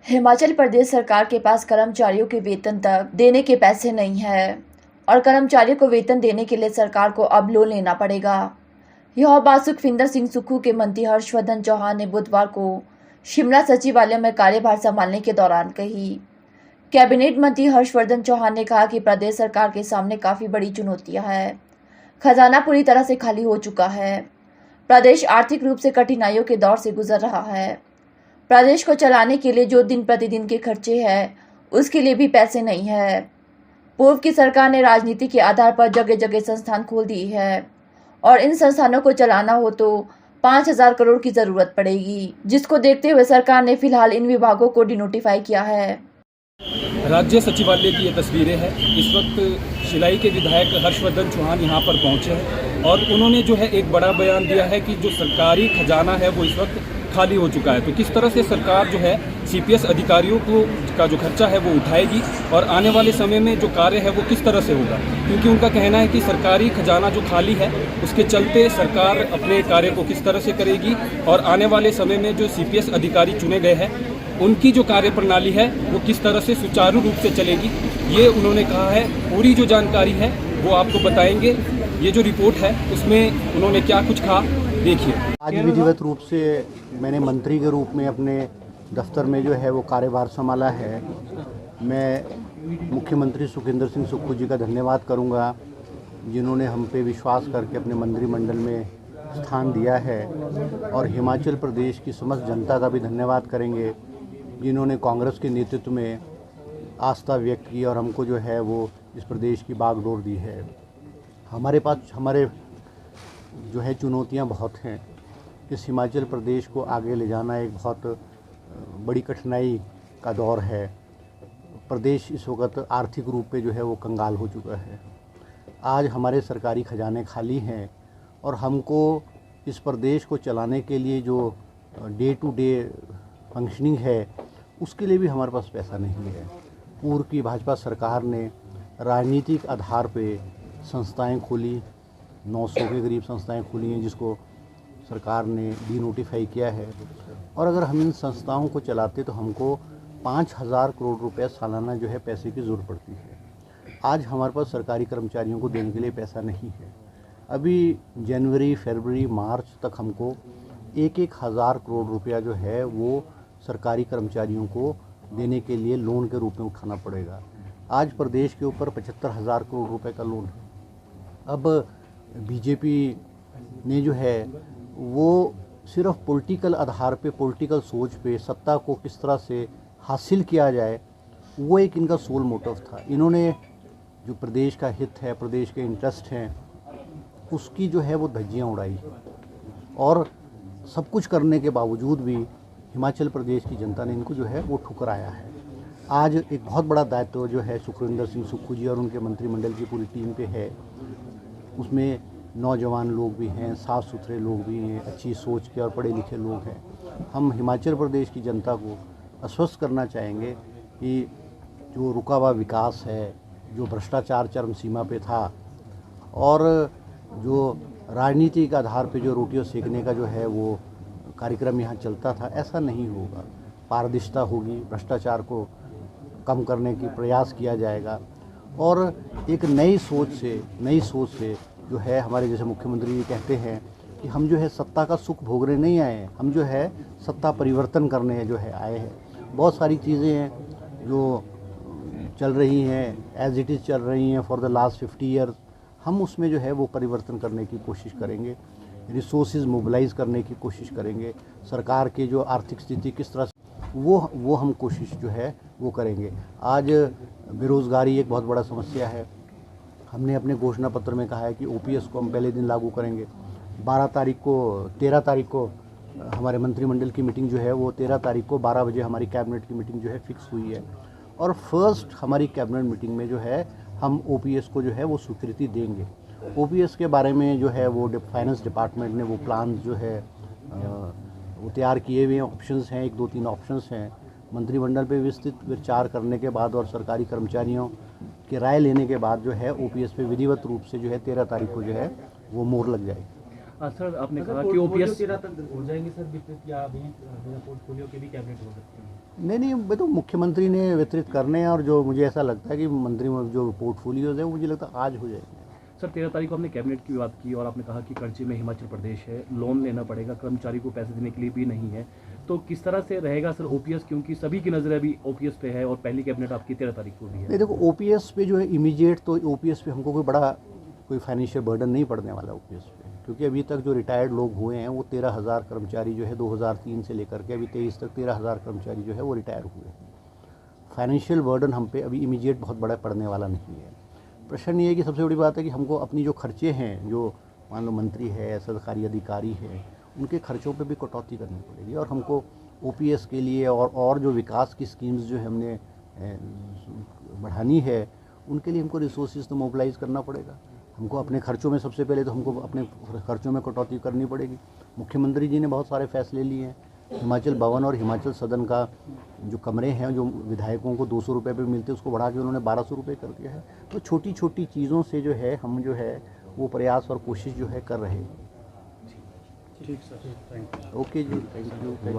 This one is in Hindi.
हिमाचल प्रदेश सरकार के पास कर्मचारियों के वेतन तक देने के पैसे नहीं है और कर्मचारियों को वेतन देने के लिए सरकार को अब लोन लेना पड़ेगा। यह बात सुखविंदर सिंह सुक्खू के मंत्री हर्षवर्धन चौहान ने बुधवार को शिमला सचिवालय में कार्यभार संभालने के दौरान कही। कैबिनेट मंत्री हर्षवर्धन चौहान ने कहा कि प्रदेश सरकार के सामने काफी बड़ी चुनौतियां हैं। खजाना पूरी तरह से खाली हो चुका है। प्रदेश आर्थिक रूप से कठिनाइयों के दौर से गुजर रहा है। प्रदेश को चलाने के लिए जो दिन प्रतिदिन के खर्चे हैं उसके लिए भी पैसे नहीं है। पूर्व की सरकार ने राजनीति के आधार पर जगह जगह संस्थान खोल दिए हैं और इन संस्थानों को चलाना हो तो 5,000 करोड़ की जरूरत पड़ेगी, जिसको देखते हुए सरकार ने फिलहाल इन विभागों को डिनोटिफाई किया है। राज्य सचिवालय की ये तस्वीरें हैं। इस वक्त शिलाई के विधायक हर्षवर्धन चौहान यहाँ पर पहुँचे हैं और उन्होंने जो है एक बड़ा बयान दिया है कि जो सरकारी खजाना है वो इस वक्त खाली हो चुका है। तो किस तरह से सरकार जो है सीपीएस अधिकारियों को का जो खर्चा है वो उठाएगी और आने वाले समय में जो कार्य है वो किस तरह से होगा, क्योंकि उनका कहना है कि सरकारी खजाना जो खाली है उसके चलते सरकार अपने कार्य को किस तरह से करेगी और आने वाले समय में जो सीपीएस अधिकारी चुने गए हैं उनकी जो कार्य प्रणाली है वो किस तरह से सुचारू रूप से चलेगी, ये उन्होंने कहा है। पूरी जो जानकारी है वो आपको बताएंगे। ये जो रिपोर्ट है उसमें उन्होंने क्या कुछ कहा, देखिए। आज विधिवत रूप से मैंने मंत्री के रूप में अपने दफ्तर में जो है वो कार्यभार संभाला है। मैं मुख्यमंत्री सुखविंदर सिंह सुक्खू जी का धन्यवाद करूंगा, जिन्होंने हम पे विश्वास करके अपने मंत्रिमंडल में स्थान दिया है, और हिमाचल प्रदेश की समस्त जनता का भी धन्यवाद करेंगे, जिन्होंने कांग्रेस के नेतृत्व में आस्था व्यक्त की और हमको जो है वो इस प्रदेश की बागडोर दी है। हमारे जो है चुनौतियां बहुत हैं। इस हिमाचल प्रदेश को आगे ले जाना एक बहुत बड़ी कठिनाई का दौर है। प्रदेश इस वक्त आर्थिक रूप पे जो है वो कंगाल हो चुका है। आज हमारे सरकारी खजाने खाली हैं और हमको इस प्रदेश को चलाने के लिए जो डे टू डे फंक्शनिंग है उसके लिए भी हमारे पास पैसा नहीं है। पूर्व की भाजपा सरकार ने राजनीतिक आधार पे संस्थाएं खोली, 900 के करीब संस्थाएं खोली हैं, जिसको सरकार ने डिनोटिफाई किया है। और अगर हम इन संस्थाओं को चलाते तो हमको 5,000 करोड़ रुपए सालाना जो है पैसे की ज़रूरत पड़ती है। आज हमारे पास सरकारी कर्मचारियों को देने के लिए पैसा नहीं है। अभी जनवरी, फरवरी, मार्च तक हमको 1-1 हज़ार करोड़ रुपया जो है वो सरकारी कर्मचारियों को देने के लिए लोन के रूप में उठाना पड़ेगा। आज प्रदेश के ऊपर 75,000 करोड़ रुपए का लोन है। अब बीजेपी ने जो है वो सिर्फ पॉलिटिकल आधार पे, पॉलिटिकल सोच पे सत्ता को किस तरह से हासिल किया जाए, वो एक इनका सोल मोटिव था। इन्होंने जो प्रदेश का हित है, प्रदेश के इंटरेस्ट हैं, उसकी जो है वो धज्जियाँ उड़ाई और सब कुछ करने के बावजूद भी हिमाचल प्रदेश की जनता ने इनको जो है वो ठुकराया है। आज एक बहुत बड़ा दायित्व जो है सुखविंदर सिंह सुक्खू जी और उनके मंत्रिमंडल की पूरी टीम पे है। उसमें नौजवान लोग भी हैं, साफ़ सुथरे लोग भी हैं, अच्छी सोच के और पढ़े लिखे लोग हैं। हम हिमाचल प्रदेश की जनता को आश्वस्त करना चाहेंगे कि जो रुका हुआ विकास है, जो भ्रष्टाचार चरम सीमा पे था और जो राजनीति के आधार पे जो रोटियों सेकने का जो है वो कार्यक्रम यहाँ चलता था, ऐसा नहीं होगा। पारदर्शिता होगी, भ्रष्टाचार को कम करने की प्रयास किया जाएगा और एक नई सोच से जो है हमारे जैसे मुख्यमंत्री जी कहते हैं कि हम जो है सत्ता का सुख भोगने नहीं आए हैं, हम जो है सत्ता परिवर्तन करने जो है आए हैं। बहुत सारी चीज़ें हैं जो चल रही हैं, एज इट इज़ चल रही हैं फॉर द लास्ट 50 ईयर। हम उसमें जो है वो परिवर्तन करने की कोशिश करेंगे, रिसोर्सेज मोबिलाइज़ करने की कोशिश करेंगे। सरकार की जो आर्थिक स्थिति किस तरह से वो हम कोशिश जो है वो करेंगे। आज बेरोज़गारी एक बहुत बड़ा समस्या है। हमने अपने घोषणा पत्र में कहा है कि ओपीएस को हम पहले दिन लागू करेंगे। 13 तारीख को हमारे मंत्रिमंडल की मीटिंग जो है वो 13 तारीख को 12 बजे हमारी कैबिनेट की मीटिंग जो है फिक्स हुई है और फर्स्ट हमारी कैबिनेट मीटिंग में जो है हम ओपीएस को जो है वो स्वीकृति देंगे। ओपीएस के बारे में जो है वो फाइनेंस डिपार्टमेंट ने वो प्लान जो है वो तैयार किए हुए हैं। ऑप्शंस हैं, 1-2-3 ऑप्शंस हैं। मंत्रिमंडल पे विस्तृत विचार करने के बाद और सरकारी कर्मचारियों की राय लेने के बाद जो है ओपीएस पे विधिवत रूप से जो है 13 तारीख को जो है वो मोहर लग जाएगी। सर आपने कहा कि पोर्टफोलियो ओपीएस 13 तक हो जाएंगे सर वितरित, या अभी बिना पोर्टफोलियो के भी कैबिनेट हो सकते हैं? नहीं, मैं तो मुख्यमंत्री ने वितरित करने हैं, और जो मुझे ऐसा लगता है कि मंत्री जो पोर्टफोलियोज है वो मुझे लगता है आज हो जाएंगे। सर 13 तारीख को हमने कैबिनेट की बात की और आपने कहा कि कर्जे में हिमाचल प्रदेश है, लोन लेना पड़ेगा, कर्मचारी को पैसे देने के लिए भी नहीं है, तो किस तरह से रहेगा सर ओपीएस, क्योंकि सभी की नज़र अभी ओपीएस पे है और पहली कैबिनेट आपकी 13 तारीख को भी है। नहीं देखो, ओपीएस पे जो है इमीडिएट, तो ओपीएस पे हमको कोई फाइनेंशियल बर्डन नहीं पड़ने वाला ओपीएस पे, क्योंकि अभी तक जो रिटायर्ड लोग हुए हैं वो 13,000 कर्मचारी जो है 2003 से लेकर के अभी 23 तक 13,000 कर्मचारी जो है वो रिटायर हुए हैं। फाइनेंशियल बर्डन हम पे अभी इमीडिएट बहुत बड़ा पड़ने वाला नहीं है। प्रश्न ये है कि सबसे बड़ी बात है कि हमको अपनी जो खर्चे हैं, जो मान लो मंत्री है, सरकारी अधिकारी है, उनके खर्चों पे भी कटौती करनी पड़ेगी, और हमको ओपीएस के लिए और जो विकास की स्कीम्स जो है हमने बढ़ानी है, उनके लिए हमको रिसोर्सेज तो मोबिलाइज करना पड़ेगा। हमको अपने खर्चों में सबसे पहले तो हमको अपने खर्चों में कटौती करनी पड़ेगी। मुख्यमंत्री जी ने बहुत सारे फैसले लिए हैं। हिमाचल भवन और हिमाचल सदन का जो कमरे हैं, जो विधायकों को 200 रुपये पे मिलते, उसको बढ़ा के उन्होंने 1200 रुपये कर दिया है। तो छोटी छोटी चीज़ों से जो है हम जो है वो प्रयास और कोशिश जो है कर रहे हैं। ठीक सर, थैंक यू। ओके जी, थैंक यू।